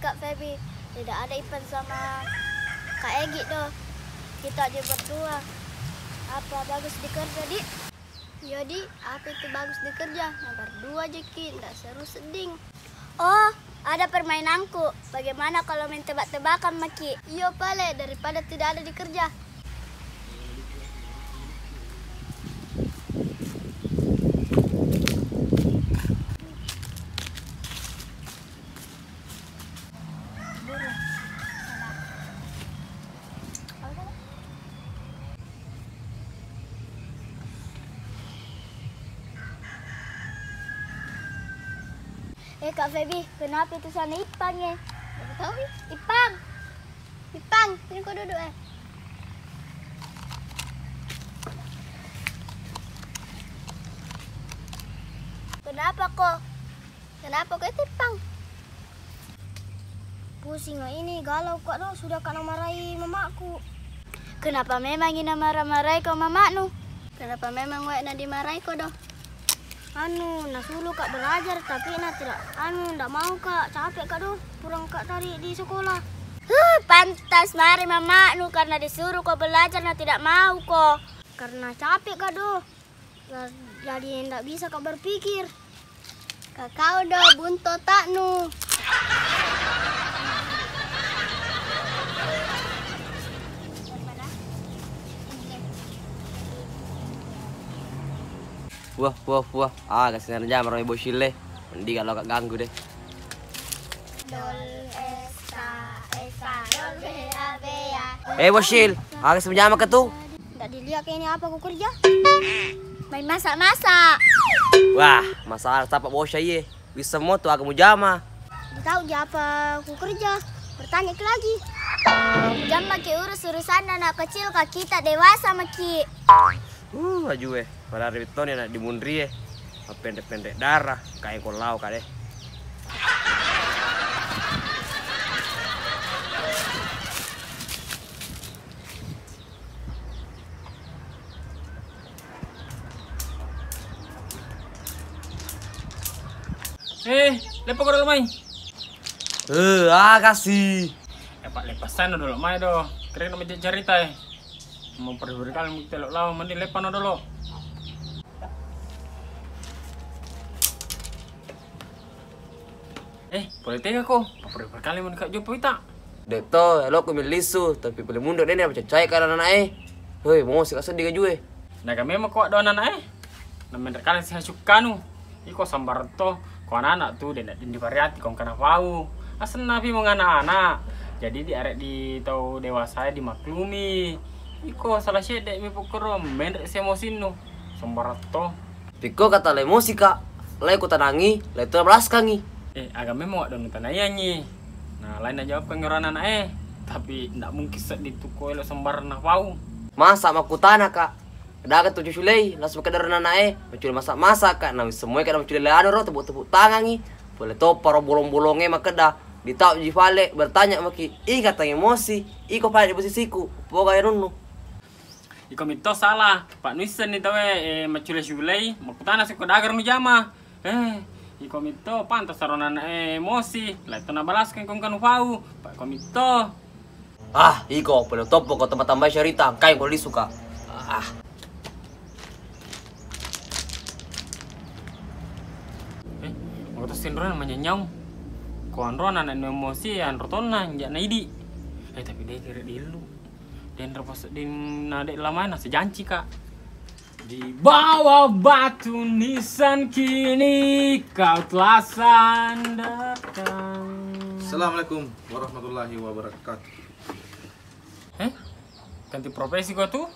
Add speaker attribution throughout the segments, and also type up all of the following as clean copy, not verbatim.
Speaker 1: Kak Feby, tidak ada Ipan sama Kak Egi doh. Kita aja berdua. Apa bagus dikerja, Di? Jadi, apa itu bagus dikerja? Yang berdua aja, Ki. Nggak seru seding. Oh, ada permainanku. Bagaimana kalau main tebak-tebakan, Maki? Iya, Pale. Daripada tidak ada dikerja. Kak Feby, kenapa itu sana Ipang ya? Tidak tahu, Ipang. Ipang, sini kau duduk Kenapa kok? Kenapa kok itu Ipang? Pusing ini, galau kok no, sudah kena marahi mamaku. Kenapa memang ini marah-marahi kau mamaknu? Kenapa memang nak dimarahi kau doh? Nasulu kak belajar tapi tidak ndak mau kak, capek kak doh, kurang kak tadi di sekolah. Pantas mari mamaknu karena disuruh kau belajar tidak mau kok. Karena capek kak doh, jadi ndak bisa kak berpikir. Kakau doh bunto taknu.
Speaker 2: Wah. Kasih kerja marah ibu Shile. Mending kalau gak ganggu deh. Bos Shil, kasih menjama ke tuh.
Speaker 1: Nggak dilihat ini apa aku kerja? Main masak-masak.
Speaker 2: Wah, masalah tapak bos saya. Bisa mau tuh aku mujama.
Speaker 1: Tahu dia apa aku kerja? Bertanya ke lagi. Jam maki urus-urusan anak kecil kak kita dewasa maki.
Speaker 2: Ajue. Pada ribeton ya nak dimundri ya. Pendek-pendek darah kayak kolau kade.
Speaker 3: Lepas kau dulu mai.
Speaker 2: Kasih.
Speaker 3: Pak lepasan dulu mai doh. Keren nama cerita mau pergi kali mau telok lawan mandi lepan dulu. Boleh tega kok. Pergi kali mau dekat jopo tak?
Speaker 2: Dek to, lo aku milisu tapi boleh mundur deh macam cai karena anak Hei, mau sih kasih dia jue.
Speaker 3: Nah kami mau kau doan anak Namanya kalian sih sukanu. Iko sambar to, kau anak tuh dia di variati kau kena tahu. Asal nabi mau anak-anak. Jadi di arek di tau dewasa dimaklumi. Iko salah sedek mi pokoro mendek emosi nu. Sambar to.
Speaker 2: Piko kata le emosi kak. Le ku tanangi, le tu belas kangi.
Speaker 3: Agak memang ada nonton nyi. Nah, lain aja jawab kenyoran anak tapi ndak mungkin sedih tuh koe lo sembar nak pau.
Speaker 2: Masa maku tanah kak. Kedagat tujuh sulei, langsung kedar anak mencuri masak kak. Nah, semua kada mencuri leano ro tepuk-tepuk tangan boleh topar bolong-bolongnya mak kedah. Ditau ji vale bertanya maki, kata emosi, kok pada di posisiku. Pokoke nunu.
Speaker 3: Iko mito salah. Pak Nuisen nih tawe mencuri sulei, maku tanah sik kedagar nu jama. Iko mito pantas saronan emosi. Lah itu nabalaskan kong kanu pau. Pak komito.
Speaker 2: Iko boleh topo kau tempat tambah cerita, kain kau suka.
Speaker 3: Waktu sindron menyenyong. Kuanron anak emosi an rotona njak naidi. Tapi dia kira dulu. Dan repos di nade lamana sejanci kak. Di bawah batu nisan kini kau telah sandarkan.
Speaker 4: Assalamualaikum warahmatullahi wabarakatuh.
Speaker 3: Ganti profesi kau tuh?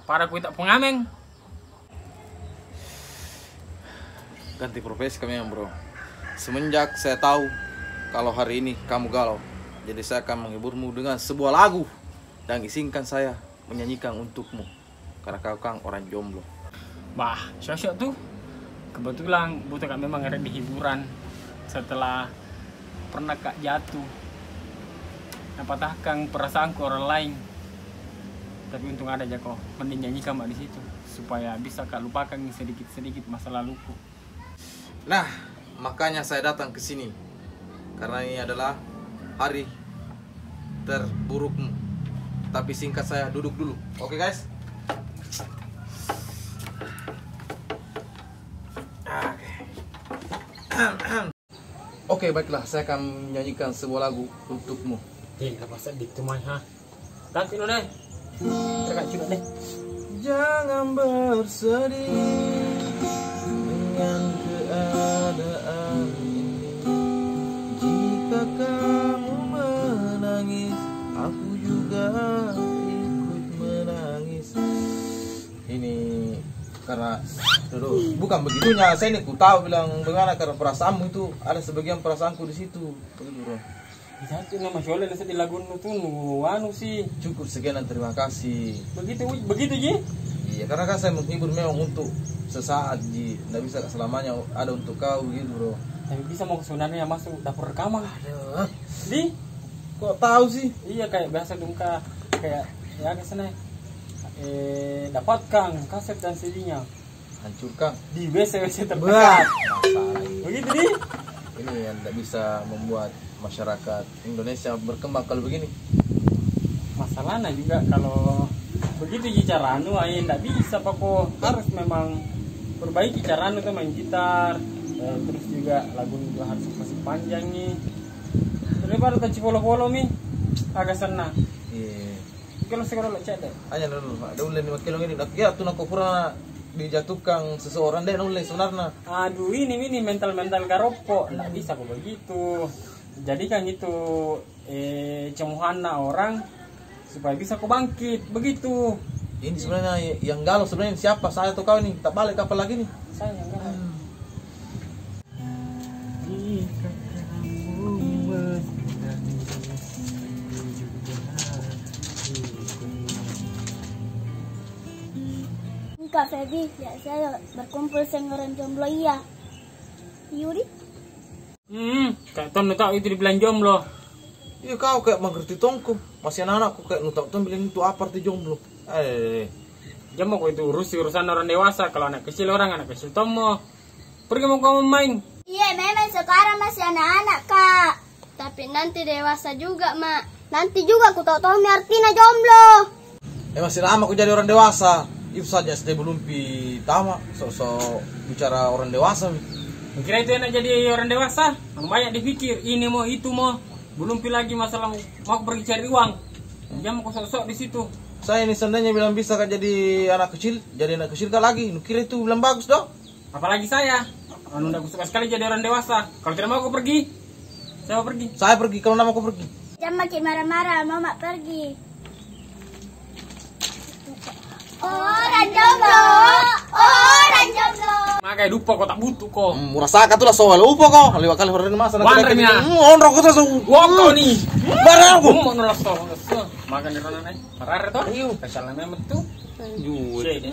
Speaker 3: Para ku tak pengamen.
Speaker 4: Ganti profesi kami yang bro. Semenjak saya tahu kalau hari ini kamu galau, jadi saya akan menghiburmu dengan sebuah lagu dan izinkan saya menyanyikan untukmu. Karena kau kan orang jomblo.
Speaker 3: Bah, syok tuh. Kebetulan butuh kak memang ada di hiburan setelah pernah kak jatuh. Patahkan perasaanku orang lain. Tapi untung ada aja kok. Mending nyanyikan mbak di situ supaya bisa kak lupakan sedikit-sedikit masa laluku.
Speaker 4: Nah, makanya saya datang ke sini. Karena ini adalah hari terburukmu. Tapi singkat saya duduk dulu. Oke guys. Oke, baiklah, saya akan menyanyikan sebuah lagu untukmu.
Speaker 3: Apa sedih tuh Mai ha? Ganti lo deh. Terkait juga deh.
Speaker 4: Jangan bersedih dengan keadaan ini. Jika kamu menangis, aku juga ikut menangis. Ini karena bukan begitunya. Saya ini ku tahu bilang bagaimana karena perasaanmu itu ada sebagian perasaanku di situ. Begitu, bro.
Speaker 3: Satu nama soalnya nasi di lagu nu tuh anu sih.
Speaker 4: Cukup sekian dan terima kasih.
Speaker 3: Begitu Ji.
Speaker 4: Iya, karena kan saya menghibur memang untuk sesaat Ji. Nggak bisa selamanya ada untuk kau gitu, bro.
Speaker 3: Tapi bisa mau sebenarnya masuk dapur rekaman.
Speaker 4: Aduh.
Speaker 3: Di?
Speaker 4: Kok tahu sih?
Speaker 3: Iya kayak biasa dongka kayak ya ke sana. Dapatkan kaset dan CD-nya.
Speaker 4: Hancurkan
Speaker 3: Di WC terdekat.
Speaker 4: Masalah ini.
Speaker 3: Begitu Di.
Speaker 4: Ini yang tidak bisa membuat masyarakat Indonesia berkembang kalau begini.
Speaker 3: Masalahnya juga kalau begitu Ji cara anu aja nggak bisa pokok harus memang perbaiki cara anu tuh main gitar. Terus juga lagu juga harus masih panjang nih. Daripada tadi polo-polo nih agak senang.
Speaker 4: Iya.
Speaker 3: Kalau sekarang lo cek deh.
Speaker 4: Hanya dulu, ada ulen 5 kilo ini. Ya tuh nak pernah dijatuhkan seseorang deh ulen sebenarnya.
Speaker 3: Aduh ini mental garopo nggak bisa kok begitu. Jadi kan itu cemuhana orang supaya bisa kok bangkit begitu.
Speaker 4: Ini sebenarnya yang galau sebenarnya siapa? Saya atau kau ini? Tak balik apa lagi nih?
Speaker 3: Saya yang galau.
Speaker 1: Kak Feby, ya saya berkumpul sama orang jomblo iya. Yuri?
Speaker 3: Kayak Tom tahu itu dibilang jomblo.
Speaker 4: Iya kau kayak mengerti tongku. Masih anak-anakku kayak nutak tom bilang itu apa arti jomblo.
Speaker 3: Jomblo kok itu urusan orang dewasa. Kalau anak kecil anak kecil Tom mau pergi mau kamu main.
Speaker 1: Iya, memang sekarang masih anak-anak, Kak. Tapi nanti dewasa juga, Mak. Nanti juga aku tahu artinya jomblo.
Speaker 4: Masih lama aku jadi orang dewasa. Itu saja saya belum tamat sok bicara orang dewasa.
Speaker 3: Kira itu enak jadi orang dewasa. Banyak dipikir ini mau itu mau. Belum lagi masalah mau pergi cari uang. Jam mau sok di situ.
Speaker 4: Saya ini seandainya bilang bisa kan jadi anak kecil kan lagi. Kira itu bilang bagus dong.
Speaker 3: Apalagi saya. Anu enggak suka sekali jadi orang dewasa. Kalau tidak mau aku pergi. Saya mau pergi.
Speaker 4: Saya pergi kalau nama aku pergi.
Speaker 1: Jangan makin marah-marah, Mama pergi. Orang jomblo.
Speaker 3: Makanya lupa kok tak butuh kok.
Speaker 4: Merasakan tuh lah soal lupa kok. Lewat kali hari masa.
Speaker 3: Wandernya.
Speaker 4: Onrok itu so.
Speaker 3: Woko nih.
Speaker 4: Barang aku.
Speaker 3: Mau nolak toh. Makan di mana nih? Parar toh. Ayo, kesalannya metu.
Speaker 4: Jujur.
Speaker 3: Jadi,